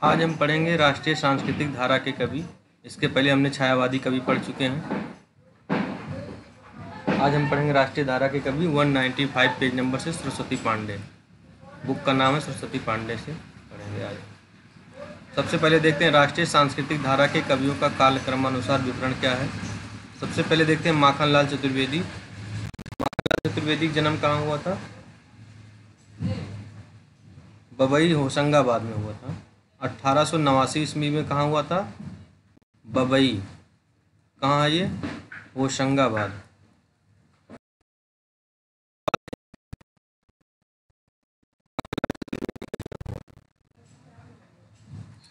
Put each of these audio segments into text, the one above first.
आज हम पढ़ेंगे राष्ट्रीय सांस्कृतिक धारा के कवि। इसके पहले हमने छायावादी कवि पढ़ चुके हैं। आज हम पढ़ेंगे राष्ट्रीय धारा के कवि 195 पेज नंबर से सरस्वती पांडे। बुक का नाम है सरस्वती पांडे से पढ़ेंगे आज। सबसे पहले देखते हैं राष्ट्रीय सांस्कृतिक धारा के कवियों का कालक्रमानुसार विवरण क्या है। सबसे पहले देखते हैं माखनलाल चतुर्वेदी। माखनलाल चतुर्वेदी का जन्म कहाँ हुआ था? बबई होशंगाबाद में हुआ था। 1889 ईस्वी में कहाँ हुआ था? बबई। कहाँ है ये? होशंगाबाद।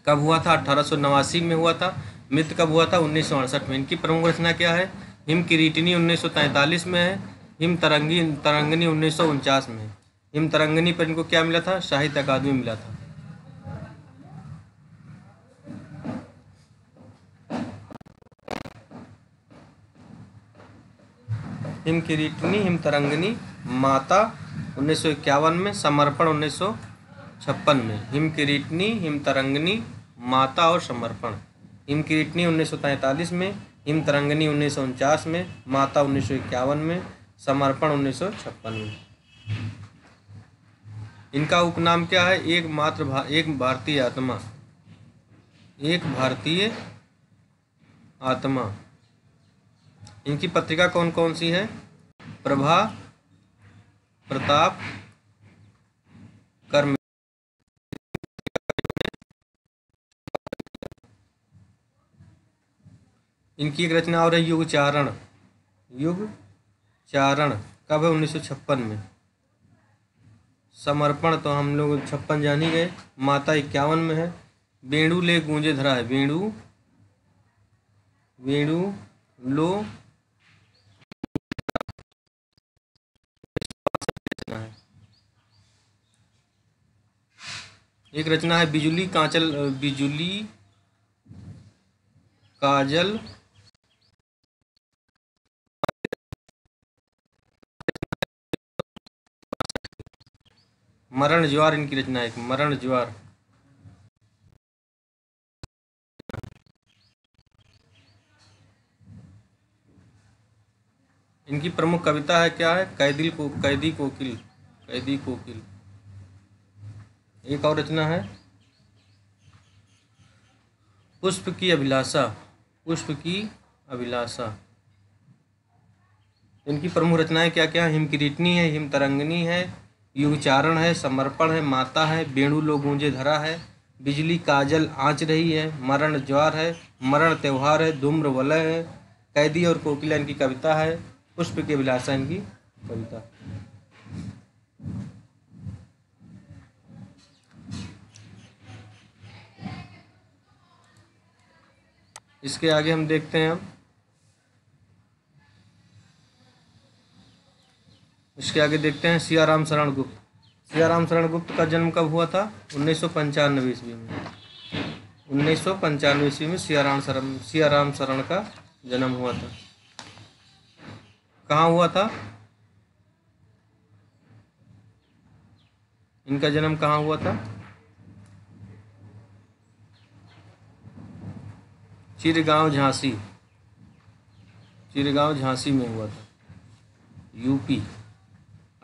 कब हुआ था? 1889 में हुआ था। मृत्यु कब हुआ था? 1968 में। इनकी प्रमुख रचना क्या है? हिम किरीटिनी 1943 में है। हिम तरंगिनी 1949 में है। हिम तरंगिनी पर इनको क्या मिला था? साहित्य अकादमी मिला था। हिम किरीटिनी, हिम तरंगिनी, माता 1951 में, समर्पण 1956 में। हिम किरीटिनी, हिम तरंगिनी, माता और समर्पण। हिम किरीटिनी 1943 में, हिम तरंगिनी 1949 में, माता 1951 में, समर्पण 1956 में। इनका उपनाम क्या है? एक भारतीय आत्मा। एक भारतीय आत्मा। इनकी पत्रिका कौन कौन सी है? प्रभा, प्रताप, कर्म। इनकी एक रचना और है युग चारण। युग चारण कब है? 1956 में। समर्पण तो हम लोग 56 जान ही गए। माता 51 में है। वेणु ले गूंजे धरा है। वेणु लो है। एक रचना है बिजुली काजल मरण ज्वार। इनकी रचना है मरण ज्वार। इनकी प्रमुख कविता है क्या है? कैदी कोकिल। एक और रचना है पुष्प की अभिलाषा। इनकी प्रमुख रचनाएं क्या क्या? हिम किरीटनी है, हिम तरंगिनी है, युगचारण है, समर्पण है, माता है, वेणु लो गूंजे धरा है, बिजली काजल आँच रही है, मरण ज्वार है, मरण त्योहार है, धूम्र वलय है, कैदी और कोकिला इनकी कविता है, पुष्प की अभिलाषा इनकी कविता। इसके आगे हम देखते हैं सियाराम शरण गुप्त। सियाराम शरण गुप्त का जन्म कब हुआ था? 1995 ईस्वी में। 1995 ईस्वी में सियाराम शरण का जन्म हुआ था। कहाँ हुआ था? इनका जन्म कहाँ हुआ था? चिरगांव झांसी में हुआ था, यूपी।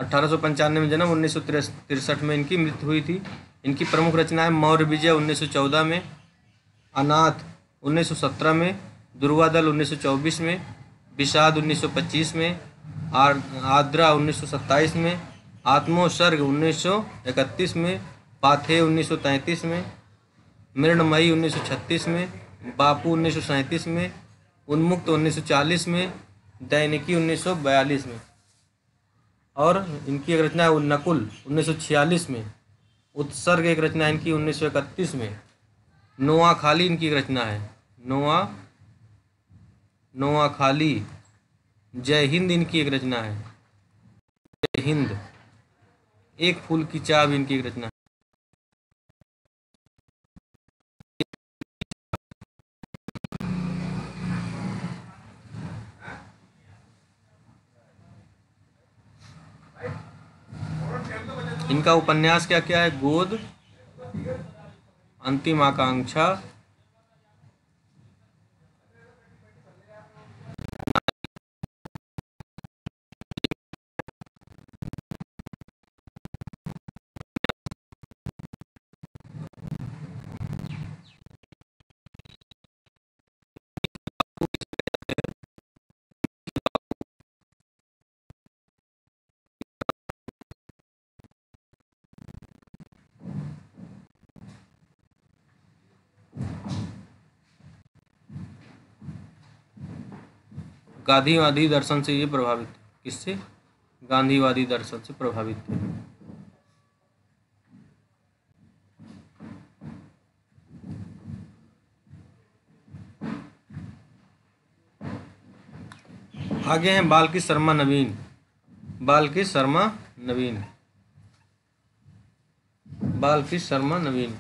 1895 में जन्म, 1963 में इनकी मृत्यु हुई थी। इनकी प्रमुख रचनाएं मौर्य विजय 1914 में, अनाथ 1917 में, दुर्वादल 1924 में, विषाद 1925 में, आर्द्रा 1927 में, आत्मोत्सर्ग 1931 में, पाथेय 1933 में, मृणमयी 1936 में, बापू 1937 में, उन्मुक्त 1940 में, दैनिकी 1942 में। और इनकी एक रचना है नकुल 1946 में, उत्सर्ग एक रचना है इनकी 1931 में, नोआ खाली इनकी एक रचना है, नोआ खाली, जय हिंद इनकी एक रचना है, जय हिंद, एक फूल की चाह भी इनकी एक रचना है। इनका उपन्यास क्या क्या है? गोद, अंतिम आकांक्षा गांधीवादी दर्शन से ये प्रभावित थे। किससे? गांधीवादी दर्शन से प्रभावित थे। आगे हैं बालकृष्ण शर्मा नवीन। बालकृष्ण शर्मा नवीन। बालकृष्ण शर्मा नवीन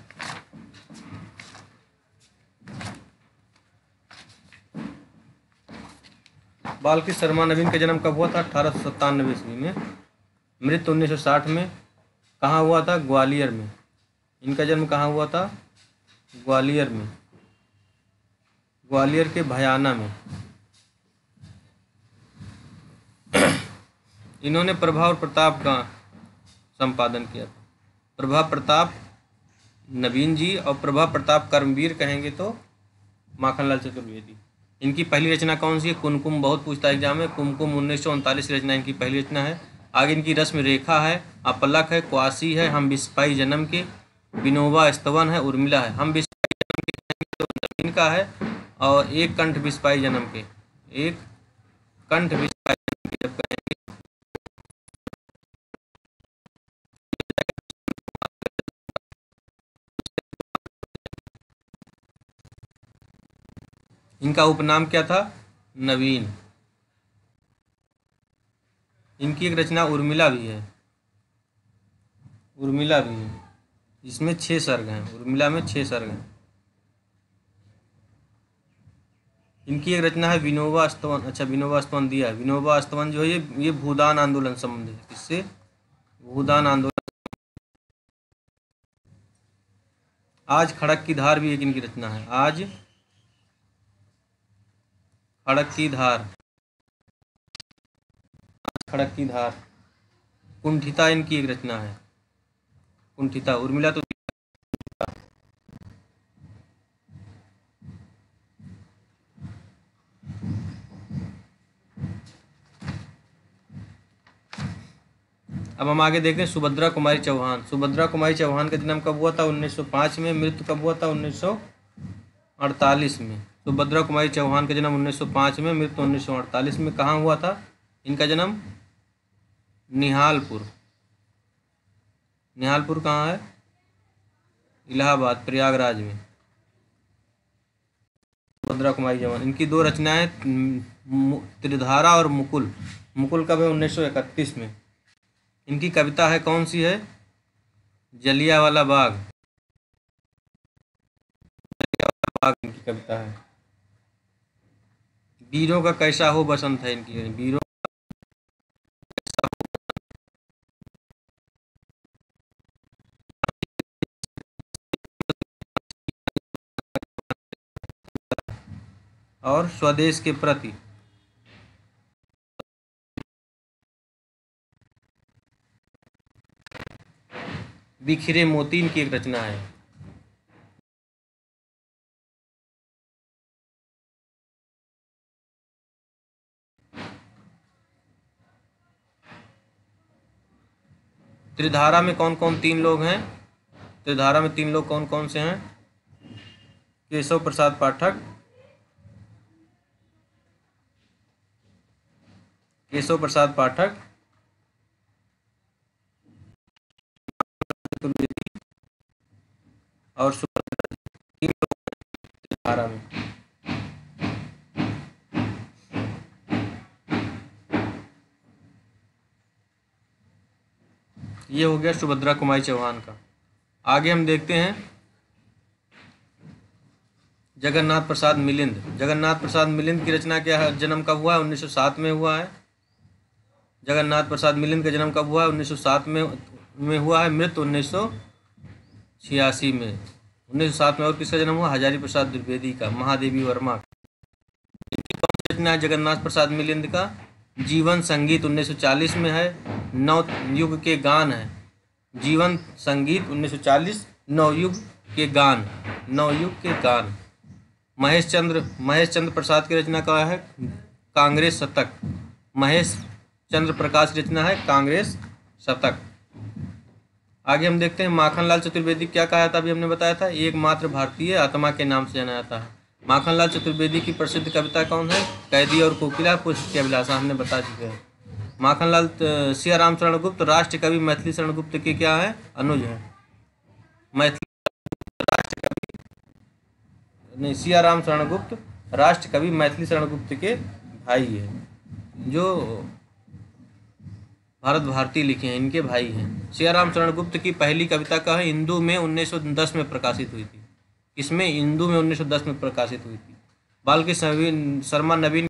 बालकृष्ण शर्मा नवीन का जन्म कब हुआ था? 1897 ईस्वी में। मृत्यु 1960 में। कहाँ हुआ था? ग्वालियर में। इनका जन्म कहाँ हुआ था? ग्वालियर में, ग्वालियर के भयाना में। इन्होंने प्रभा और प्रताप का संपादन किया था। प्रभा प्रताप नवीन जी और प्रभा प्रताप कर्मवीर कहेंगे तो माखनलाल चतुर्वेदी। इनकी पहली रचना कौन सी है? कुमकुम। बहुत पूछता है एग्जाम में। कुमकुम 1939 की रचना इनकी पहली रचना है। आगे इनकी रस्म रेखा है, अपलक है, क्वासी है, हम बिस्पाई जन्म के, विनोबा स्तवन है, उर्मिला है। हम बिस्पाई जन्म के कहेंगे तो नवीन का है, और एक कंठ बिस्पाई जन्म के, एक कंठ बिस्पाई जन्म के जब कहेंगे इनका उपनाम क्या था? नवीन। इनकी एक रचना उर्मिला भी है, उर्मिला भी है, जिसमें 6 सर्ग हैं। उर्मिला में 6 सर्ग हैं। इनकी एक रचना है विनोबा स्तवन। अच्छा, विनोबा स्तवन दिया है। विनोबा स्तवन जो है ये भूदान आंदोलन संबंधित है। किससे? भूदान आंदोलन। आज खड़क की धार भी एक इनकी रचना है। आज खड़क की धार, खड़क की धार। कुंठिता इनकी एक रचना है, कुंठिता। उर्मिला तो अब हम आगे देखते हैं सुभद्रा कुमारी चौहान। सुभद्रा कुमारी चौहान का जन्म कब हुआ था? 1905 में। मृत्यु कब हुआ था? 1948 में। सुभद्रा कुमारी चौहान का जन्म 1905 में, मृत्यु 1948 में। कहाँ हुआ था इनका जन्म? निहालपुर। निहालपुर कहाँ है? इलाहाबाद, प्रयागराज में। सुभद्रा कुमारी चौहान। इनकी 2 रचनाएं त्रिधारा और मुकुल। मुकुल कब है? 1931 में। इनकी कविता है कौन सी है? जलियांवाला बाग। जलियांवाला बाग इनकी कविता है। वीरों का कैसा हो बसंत है इनकी। वीरों और स्वदेश के प्रति। बिखरे मोती इनकी एक रचना है। त्रिधारा में कौन कौन 3 लोग हैं? त्रिधारा में 3 लोग कौन कौन से हैं? केशव प्रसाद पाठक, केशव प्रसाद पाठक, और सुभद्रा। 3 लोग त्रिधारा में। ये हो गया सुभद्रा कुमारी चौहान का। आगे हम देखते हैं जगन्नाथ प्रसाद मिलिंद। जगन्नाथ प्रसाद मिलिंद की रचना क्या है? जन्म कब हुआ है? 1907 में हुआ है। जगन्नाथ प्रसाद मिलिंद का जन्म कब हुआ है? 1907 में हुआ है। मृत्यु 1986 में। 1907 में। और किसका जन्म हुआ? हजारी प्रसाद द्विवेदी का, महादेवी वर्मा। रचना है जगन्नाथ प्रसाद मिलिंद का जीवन संगीत 1940 में है। नवयुग के गान है। जीवन संगीत 1940 नवयुग के गान, नवयुग के गान। महेश चंद्र प्रसाद की रचना का है कांग्रेस शतक। महेश चंद्र प्रकाश की रचना है कांग्रेस शतक। आगे हम देखते हैं माखनलाल चतुर्वेदी क्या कहा था, अभी हमने बताया था, एकमात्र भारतीय आत्मा के नाम से जाना जाता है। माखनलाल चतुर्वेदी की प्रसिद्ध कविता कौन है? कैदी और कोकिला पुष्प की अभिलाषा, हमने बता चुके हैं। माखनलाल सियाराम शरण गुप्त राष्ट्र कवि मैथिली शरण गुप्त के क्या है? अनुज है। मैथिली राष्ट्र कवि नहीं, सियाराम शरण गुप्त राष्ट्र कवि मैथिली शरण गुप्त के भाई है, जो भारत भारती लिखे हैं, इनके भाई हैं। सियाराम शरण गुप्त की पहली कविता का है इंदु में 1910 में प्रकाशित हुई थी। इसमें इंदु में 1910 में प्रकाशित हुई थी। बाल्की शर्मा नवीन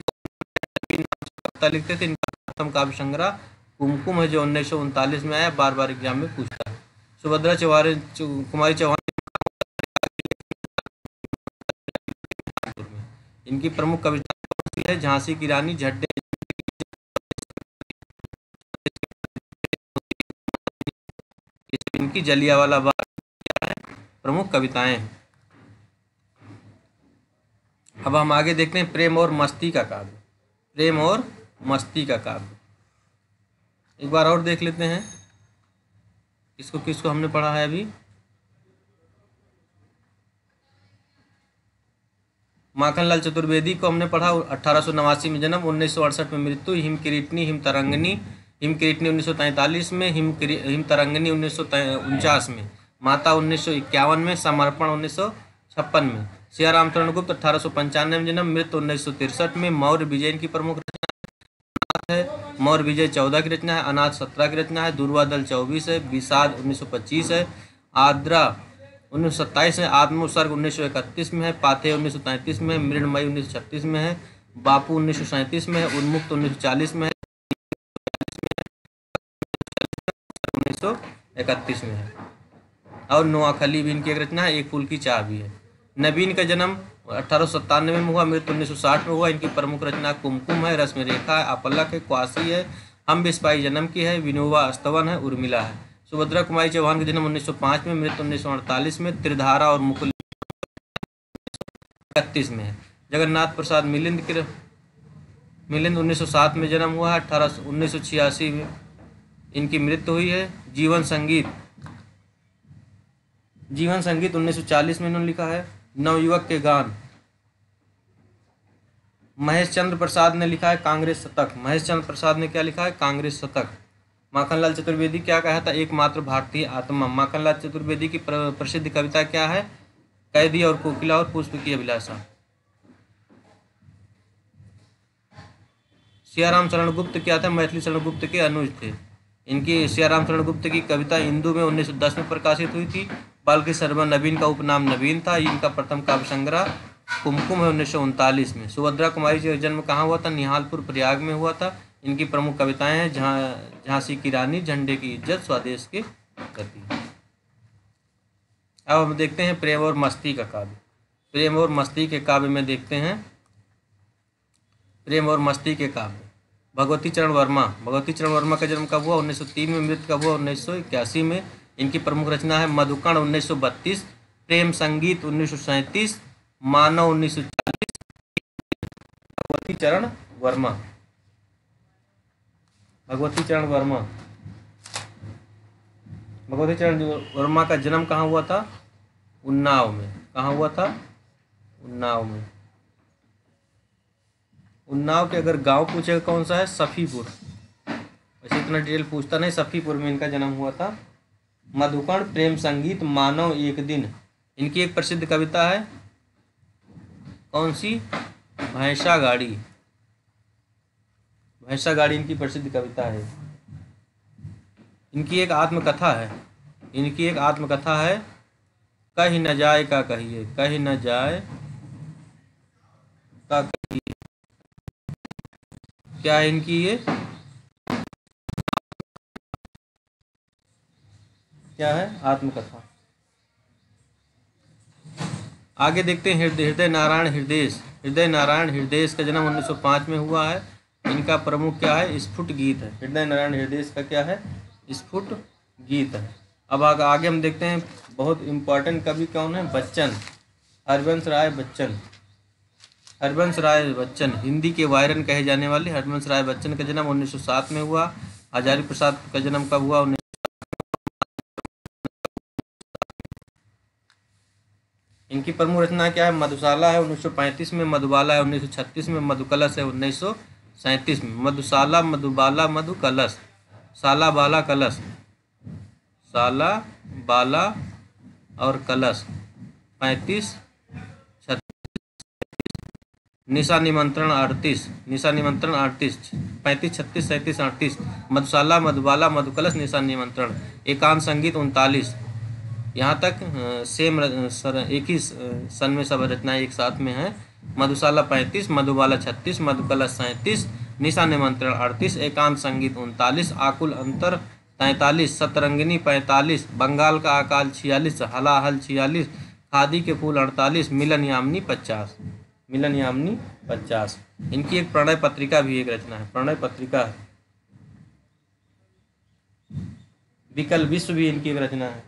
कविता लिखते थे। इनका प्रथम काव्य संग्रह कुमकुम है, जो 1939 में आया, बार बार एग्जाम में पूछता है। सुभद्रा कुमारी चौहान इनकी प्रमुख कविता है झांसी की रानी, झड्डे, इनकी जलियांवाला बाग प्रमुख कविताएं हैं। अब हम आगे देखते हैं प्रेम और मस्ती का काव्य। प्रेम और मस्ती का काव्य एक बार और देख लेते हैं। किसको किसको हमने पढ़ा है अभी? माखनलाल चतुर्वेदी को हमने पढ़ा, 1889 में जन्म, 1968 में मृत्यु। हिम किरीटनी 1943 में, हिम तरंगनी 1949 में, माता 1951 में, समर्पण 1956 में। सियाराम शरण गुप्त 1895 में जन्म, मृत्यु 1963 में। मौर्य विजय की प्रमुख रचना है। मौर्य विजय 14 की रचना है, अनाथ 17 की रचना है, दुर्वादल 24 है, विषाद 1925 है, आद्रा 1927 है, आत्मोत्सर्ग 1931 में है, पाथे 1933 में है, मृणमयी 1936 में है, बापू 1937 में है, उन्मुक्त 1940 में है, 1931 में है। और नोआखली भी इनकी एक रचना है, एक फूल की चाह भी है। नवीन का जन्म 1897 में हुआ, मृत्यु 1960 में हुआ। इनकी प्रमुख रचना कुमकुम है, रश्मि रेखा है, अपलक है, क्वासी है, हम बिस्पाई जन्म की है, विनोबा अस्तवन है, उर्मिला है। सुभद्रा कुमारी चौहान का जन्म 1905 में, मृत्यु 1948 में। त्रिधारा और मुकुल 31 में है। जगन्नाथ प्रसाद मिलिंद 1907 में जन्म हुआ है, 1986 में इनकी मृत्यु हुई है। जीवन संगीत 1940 में इन्होंने लिखा है। नवयुवक के गान महेश चंद्र प्रसाद ने लिखा है कांग्रेस शतक। महेश चंद्र प्रसाद ने क्या लिखा है? कांग्रेस शतक। माखनलाल चतुर्वेदी क्या कहा था? एकमात्र भारतीय आत्मा। माखनलाल चतुर्वेदी की प्रसिद्ध कविता क्या है? कैदी और कोकिला और पुष्प की अभिलाषा। सियाराम शरण गुप्त क्या था? मैथिली शरण गुप्त के अनुज थे। इनकी सियाराम शरण गुप्त की कविता इंदु में 1910 में प्रकाशित हुई थी। बाल्की शर्मा नवीन का उपनाम नवीन था। इनका प्रथम काव्य संग्रह कुमकुम है 1939 में। सुभद्रा कुमारी का जन्म कहाँ हुआ था? निहालपुर प्रयाग में हुआ था। इनकी प्रमुख कविताएं हैं झांसी की रानी, झंडे की इज्जत, स्वदेश के प्रति। अब हम देखते हैं प्रेम और मस्ती का काव्य। प्रेम और मस्ती के काव्य में देखते हैं प्रेम और मस्ती के काव्य। भगवती चरण वर्मा का जन्म कब हुआ? 1903 में। मृत्यु कब हुआ? 1981 में। इनकी प्रमुख रचना है मधुकण 1932, प्रेम संगीत 1937, मानव 1940। भगवती चरण वर्मा का जन्म कहाँ हुआ था? उन्नाव में। कहाँ हुआ था? उन्नाव में। उन्नाव के अगर गांव पूछेगा कौन सा है? सफीपुर। वैसे इतना डिटेल पूछता नहीं। सफीपुर में इनका जन्म हुआ था। मधुकण, प्रेम संगीत, मानव, एक दिन। इनकी एक प्रसिद्ध कविता है, कौन सी? भैंसा गाड़ी इनकी प्रसिद्ध कविता है। इनकी एक आत्मकथा है, कहीं न जाए का कहिए, कहीं न जाए का कहिए। क्या है इनकी ये? क्या है? आत्मकथा। आगे देखते हैं हृदय नारायण हृदयेश। हृदय नारायण हृदयेश का जन्म 1905 में हुआ है। इनका प्रमुख क्या है? स्फुट गीत है। हृदय नारायण हृदयेश का क्या है? स्फुट गीत है। अब आगे हम देखते हैं बहुत इम्पोर्टेंट कवि कौन है? बच्चन, हरिवंश राय बच्चन। हरिवंश राय बच्चन हिंदी के वायरन कहे जाने वाले हरिवंश राय बच्चन का जन्म 1907 में हुआ। हजारी प्रसाद का जन्म कब हुआ? इनकी प्रमुख रचना क्या है? मधुशाला है 1935 में, मधुबाला है 1936 में, मधुकलश है 1937 में। मधुशाला, मधुबाला, मधुकलश, साला बाला कलश, साला बाला और कलश 35, निशा निमंत्रण 38, निशा निमंत्रण 38, 35, 36, 37, 38। मधुशाला, मधुबाला, मधुकलश, निशा निमंत्रण। एकांत संगीत 39। यहाँ तक सेम एक ही सन में सब रचनाएं एक साथ में हैं। मधुशाला 35, मधुबाला 36, मधुकलश 37, निशा निमंत्रण 38, एकांत संगीत 39, आकुल अंतर 43, सतरंगिनी 45, बंगाल का अकाल 46, हलाहल 46, खादी के फूल 48, मिलन यामिनी 50, मिलन यामिनी 50। इनकी एक प्रणय पत्रिका भी एक रचना है, प्रणय पत्रिका है। विकल विश्व भी इनकी एक रचना है।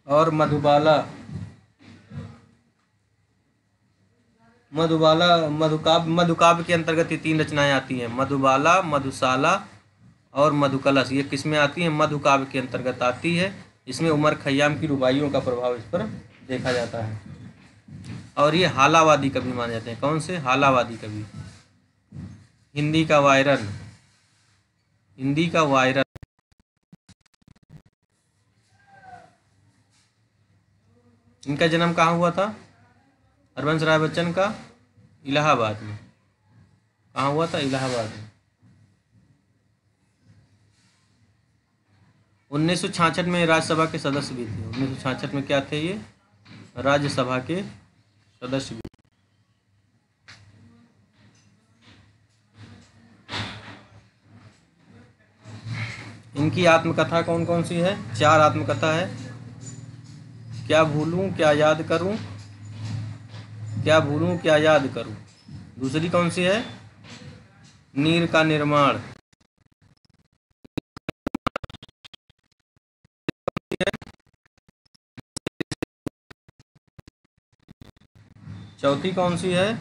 और मधुबाला, मधुकाव्य के अंतर्गत ये 3 रचनाएं आती हैं। मधुबाला, मधुशाला और मधुकलश ये किस में आती हैं? मधुकाव्य के अंतर्गत आती है। इसमें उमर खयाम की रुबाइयों का प्रभाव इस पर देखा जाता है। और ये हालावादी कवि माने जाते हैं। कौन से? हालावादी कवि। हिंदी का वायरन, हिंदी का वायरन। इनका जन्म कहाँ हुआ था? हरिवंश राय बच्चन का इलाहाबाद में। कहाँ हुआ था? इलाहाबाद में। 1966 में राज्यसभा के सदस्य भी थे। 1966 में क्या थे ये? राज्यसभा के सदस्य भी। इनकी आत्मकथा कौन कौन सी है? 4 आत्मकथा है। क्या भूलूं क्या याद करूं, क्या भूलूं क्या याद करूं। दूसरी कौन सी है? नीर का निर्माण। चौथी कौन सी है?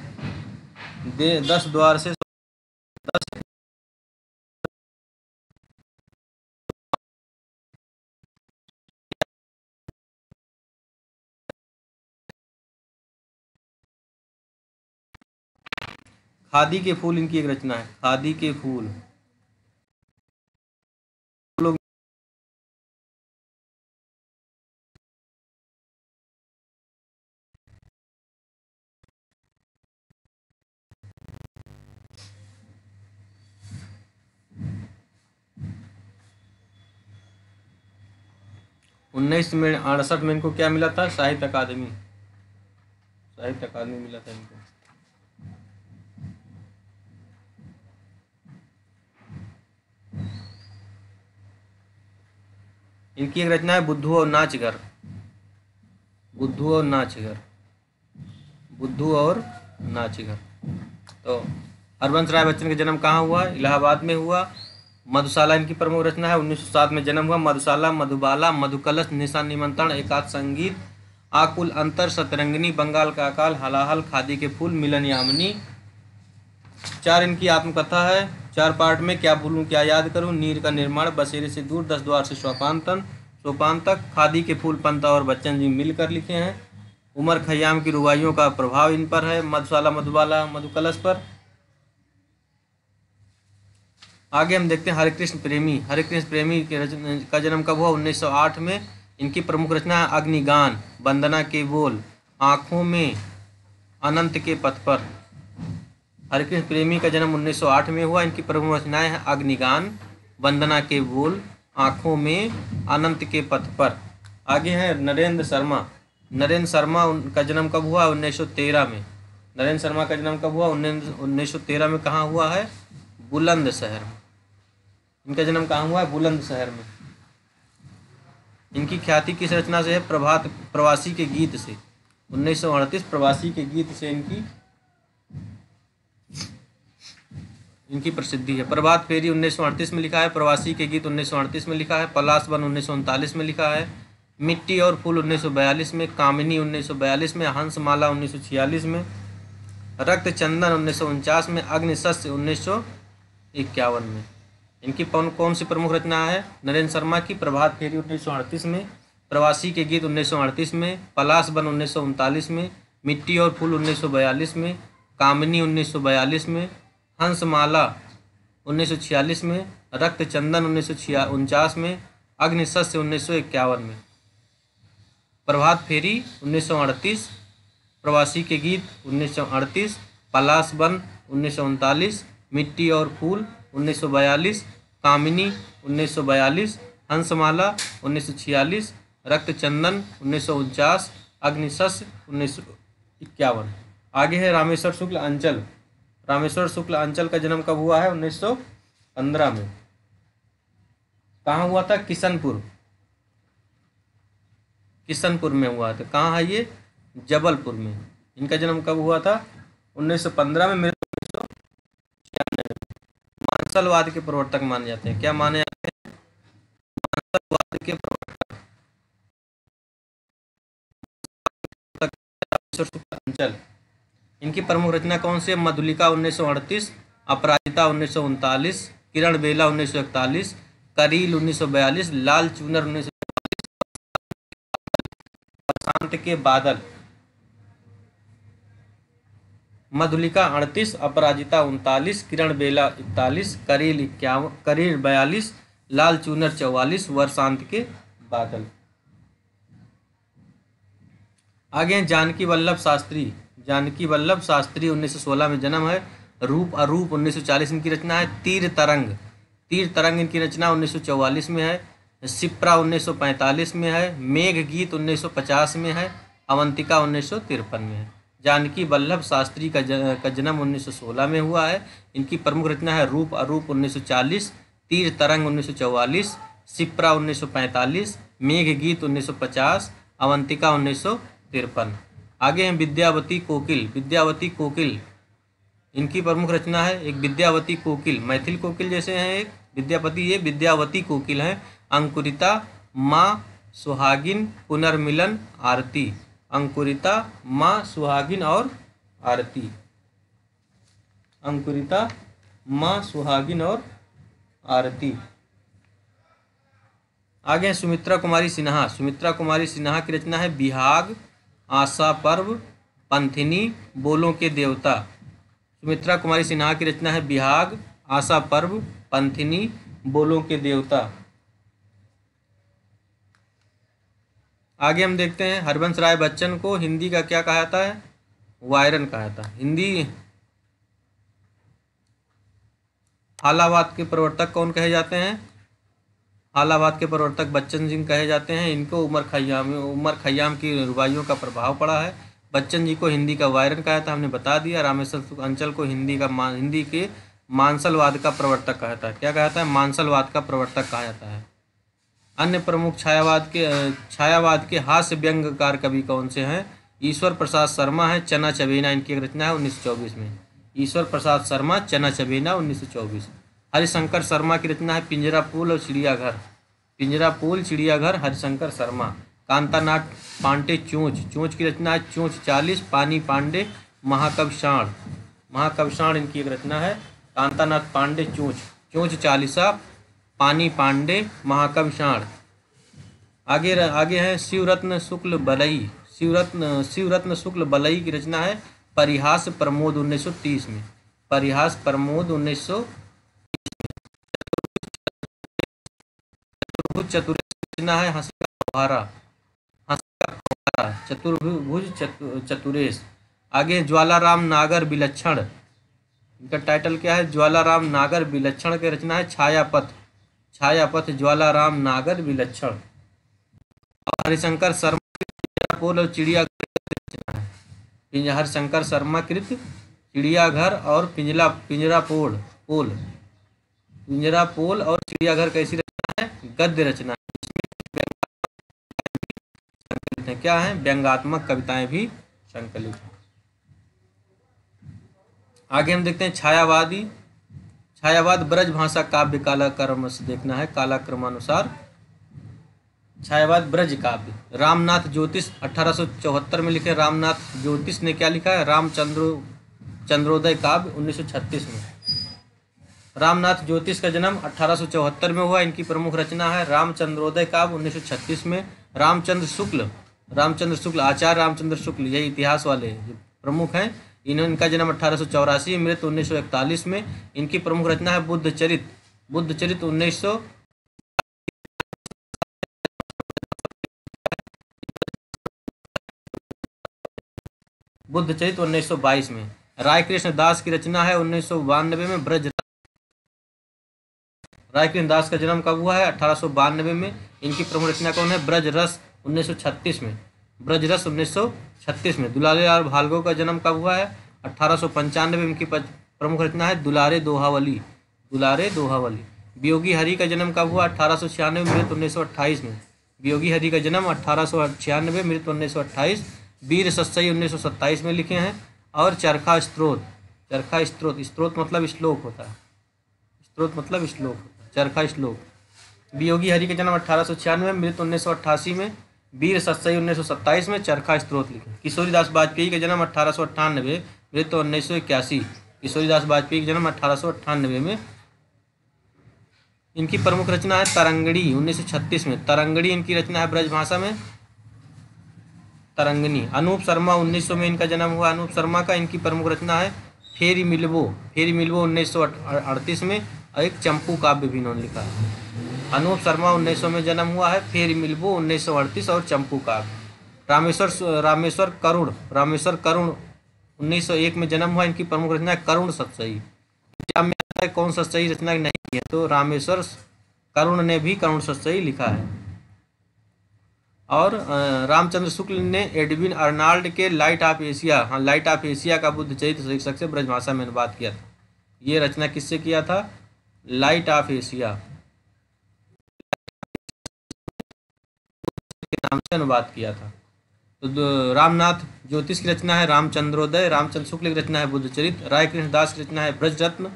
10 द्वार से 10। खादी के फूल इनकी एक रचना है। खादी के फूल। उन्नीस में 68 में इनको क्या मिला था? साहित्य अकादमी, साहित्य अकादमी मिला था इनको। इनकी एक रचना है बुद्धू और नाचगर, बुद्धू और नाचगर, बुद्धू और नाचगर। तो हरिवंश राय बच्चन का जन्म कहाँ हुआ? इलाहाबाद में हुआ। मधुशाला इनकी प्रमुख रचना है। 1907 में जन्म हुआ। मधुशाला, मधुबाला, मधुकलश, निशा निमंत्रण, एकांत संगीत, आकुल अंतर, सतरंगिनी, बंगाल का अकाल, हलाहल, खादी के फूल, मिलन यामिनी। 4 इनकी आत्मकथा है, 4 पार्ट में। क्या भूलूं क्या याद करूं, नीर का निर्माण, बसेरे से दूर, 10 द्वार से सोपान तक, खादी के फूल पंता और बच्चन जी मिलकर लिखे हैं। उमर खयाम की रुबाइयों का प्रभाव इन पर है, मधुशाला, मधुबाला, मधुकलश पर। आगे हम देखते हैं हरिकृष्ण प्रेमी। हरिकृष्ण प्रेमी का जन्म कब हुआ? 1908 में। इनकी प्रमुख रचना है अग्निगान, वंदना के बोल, आँखों में, अनंत के पथ पर। हरिकृष्ण प्रेमी का जन्म 1908 में हुआ। इनकी प्रमुख रचनाएं हैं अग्निगान, वंदना के बोल, आँखों में, अनंत के पथ पर। आगे है नरेंद्र शर्मा। नरेंद्र शर्मा का जन्म कब हुआ? 1913 में। नरेंद्र शर्मा का जन्म कब हुआ? 1913 में। कहाँ हुआ है? बुलंदशहर में। इनका जन्म कहाँ हुआ है? बुलंदशहर में। इनकी ख्याति किस रचना से है? प्रवासी के गीत से। 1938 प्रवासी के गीत से इनकी प्रसिद्धि है। प्रभात फेरी 1938 में लिखा है, प्रवासी के गीत 1938 में लिखा है, पलाश वन 1939 में लिखा है, मिट्टी और फूल 1942 में, कामिनी 1942 में, हंसमाला 1946 में, रक्त चंदन 1949 में, अग्निशस्त्र 1951 में। इनकी कौन सी प्रमुख रचना है? नरेंद्र शर्मा की प्रभात फेरी 1938 में, प्रवासी के गीत 1938 में, पलाश वन 1939 में, मिट्टी और फूल 1942 में, कामिनी 1942 में, हंसमाला 1946 में, रक्त चंदन 1949 में, अग्निशस्त्र 1951 में। प्रभात फेरी 1938, प्रवासी के गीत 1938, पलाश वन 1939, मिट्टी और फूल 1942, कामिनी 1942, हंसमाला 1946, रक्त चंदन 1949, अग्निशस्त्र 1951। आगे है रामेश्वर शुक्ल अंचल। रामेश्वर शुक्ल अंचल का जन्म कब हुआ है? 1915 में। कहाँ हुआ था? किशनपुर में हुआ था। कहाँ है ये? जबलपुर में। इनका जन्म कब हुआ था? 1915 में, मृत्यु 1996 में। मानसलवाद के प्रवर्तक माने जाते हैं। क्या माने जाते हैं? मानसलवाद के प्रवर्तक। रामेश्वर शुक्ल अंचल। इनकी प्रमुख रचना कौन सी है? मधुलिका 1938, अपराजिता 1939, किरण बेला 1941, करील 1942, लाल चूनर 1942, बसंत के बादल। मधुलिका 38, अपराजिता 39, किरण बेला 41, करील 42, लाल चूनर 44, वसंत के बादल। आगे जानकी वल्लभ शास्त्री। जानकी वल्लभ शास्त्री 1916 में जन्म है। रूप अरूप 1940 इनकी रचना है। तीर तरंग इनकी रचना 1944 में है। शिप्रा 1945 में है। मेघ गीत 1950 में है। अवंतिका 1953 में है। जानकी वल्लभ शास्त्री का जन्म 1916 में हुआ है। इनकी प्रमुख रचना है रूप अरूप 1940, तीर तरंग 1944, शिप्रा 1945, मेघ गीत 1950, अवंतिका 1953। आगे हैं विद्यावती कोकिल। इनकी प्रमुख रचना है एक विद्यावती कोकिल, मैथिल कोकिल जैसे हैं एक विद्यापति, ये विद्यावती कोकिल हैं। अंकुरिता, माँ सुहागिन, पुनर्मिलन, आरती। अंकुरिता, माँ सुहागिन और आरती। अंकुरिता, माँ सुहागिन और आरती। आगे सुमित्रा कुमारी सिन्हा की रचना है बिहाग, आशा पर्व, पंथिनी, बोलों के देवता। सुमित्रा कुमारी सिन्हा की रचना है बिहाग, आशा पर्व, पंथिनी, बोलों के देवता। आगे हम देखते हैं हरबंस राय बच्चन को हिंदी का क्या कहा जाता है? वायरन कहा जाता है। हिंदी हालावाद के प्रवर्तक कौन कहे जाते हैं? हालावाद के प्रवर्तक बच्चन सिंह कहे जाते हैं। इनको उमर खय्याम की रुबाइयों का प्रभाव पड़ा है। बच्चन जी को हिंदी का वायरन कहा था, हमने बता दिया। रामेश्वर अंचल को हिंदी के मानसलवाद का प्रवर्तक कहा था। क्या कहा था? मानसलवाद का प्रवर्तक कहा जाता है। अन्य प्रमुख छायावाद के हास्य व्यंग्यकार कवि कौन से हैं? ईश्वर प्रसाद शर्मा है। चना चबेना इनकी एक रचना है 1924 में। ईश्वर प्रसाद शर्मा, चना चबेना 1924। हरिशंकर शर्मा की रचना है पिंजरा पुल और चिड़ियाघर, हरिशंकर शर्मा। कांतानाथ पांडे चोंच की रचना है चोंच 40, पानी पांडे, महाकवि शाण इनकी एक रचना है। कांतानाथ पांडे चोंच 40, पानी पांडे, महाकवि शाण। आगे है शिवरत्न शुक्ल बलई की रचना है परिहास प्रमोद 1930 में। परिहास प्रमोद 1900। चतुरेश रचना है हंसी का फव्वारा, चतुर्भुज चतुरेश। आगे ज्वालाराम नागर विलक्षण, इनका टाइटल क्या है? ज्वालाराम नागर विलक्षण की रचना है छायापथ ज्वालाराम नागर विलक्षण। हरिशंकर शर्मा पोल और चिड़ियाघर, हरिशंकर शर्मा कृत चिड़ियाघर और पिंजरा पोल और चिड़ियाघर कैसी रचना है? गद्य रचना है। संकलित हैं। क्या हैं? व्यंग्यात्मक कविताएं भी संकलित हैं। आगे हम देखते हैं छायावादी। छायावाद ब्रज भाषा काव्य कालक्रम से देखना है, कालक्रमानुसार। छायावाद ब्रज काव्य, रामनाथ ज्योतिष 1874 में लिखे। रामनाथ ज्योतिष ने क्या लिखा है? चंद्रोदय काव्य 1936 में। रामनाथ ज्योतिष का जन्म 1874 में हुआ। इनकी प्रमुख रचना है रामचंद्रोदय काव्य 1936 में। रामचंद्र शुक्ल आचार्य रामचंद्र शुक्ल, यही इतिहास वाले जो प्रमुख हैं, इनका जन्म 1884, मृत्यु 1941 में। इनकी प्रमुख रचना है बुद्धचरित 1900 बुद्धचरित 1922 में। रायकृष्ण दास की रचना है 1992 में ब्रज। रायकृष्ण दास का जन्म कब हुआ है? 1892 में। इनकी प्रमुख रचना कौन है? ब्रज रस 1936 में। ब्रज रस 1936 में। दुलारे लाल भार्गव का जन्म कब हुआ है? 1895 में। इनकी प्रमुख रचना है दुलारे दोहावली। वियोगी हरि का जन्म कब हुआ? 1896 में, मृत्यु 1928 में। वियोगी हरि का जन्म 1896, मृत्यु 1928। वीर सत्सई 1927 में लिखे हैं। और चरखा स्त्रोत मतलब श्लोक होता है। चरखा श्लोक। वियोगी हरि का जन्म 1896 में, मृत्यु 1988 में। वीर सत्सई 1927 में चरखा स्त्रोत लिखे। किशोरीदास वाजपेयी का जन्म 1898, मृत्यु 1981। किशोरीदास वाजपेयी का जन्म 1898 में। इनकी प्रमुख रचना है तरंगिणी 1936 में। तरंगिणी इनकी रचना है ब्रज भाषा में, तरंगिणी। अनूप शर्मा 1900 में इनका जन्म हुआ। अनूप शर्मा का इनकी प्रमुख रचना है फेरी मिलवो 1938 में। और एक चंपू काव्य भी इन्होंने लिखा है। अनूप शर्मा 1900 में जन्म हुआ है। फेरी मिलवो 1938 और चंपू काव्य। रामेश्वर करुण 1901 में जन्म हुआ। इनकी प्रमुख रचना है करुण सत्सई। एग्जाम में आता है कौन सत्सई रचना नहीं है, तो रामेश्वर करुण ने भी करुण सत्सई लिखा है। और रामचंद्र शुक्ल ने एडविन अर्नाल्ड के लाइट ऑफ एशिया का बुद्धचरित्र शीर्षक से ब्रजभाषा में अनुवाद किया था। ये रचना किससे किया था? लाइट ऑफ एशिया के नाम से अनुवाद किया था। तो रामनाथ ज्योतिष की रचना है रामचंद्रोदय। रामचंद्र शुक्ल की रचना है बुद्धचरित। रायकृष्ण दास की रचना है ब्रज रत्न।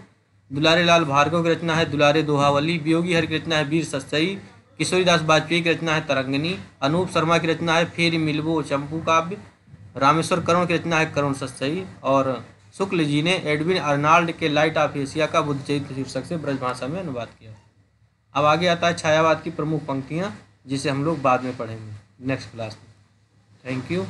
दुलारे लाल भार्गव की रचना है दुलारे दोहावली। वियोगी हरि की रचना है वीर सत्सई। किशोरीदास वाजपेयी की रचना है तरंगिणी। अनूप शर्मा की रचना है फेरी मिलवो चंपू काव्य। रामेश्वर करुण की रचना है करुण सत्सई। और शुक्ल जी ने एडविन अर्नाल्ड के लाइट ऑफ एशिया का बुद्धचरित्र शीर्षक से ब्रजभाषा में अनुवाद किया। अब आगे आता है छायावाद की प्रमुख पंक्तियाँ, जिसे हम लोग बाद में पढ़ेंगे नेक्स्ट क्लास में। Thank you.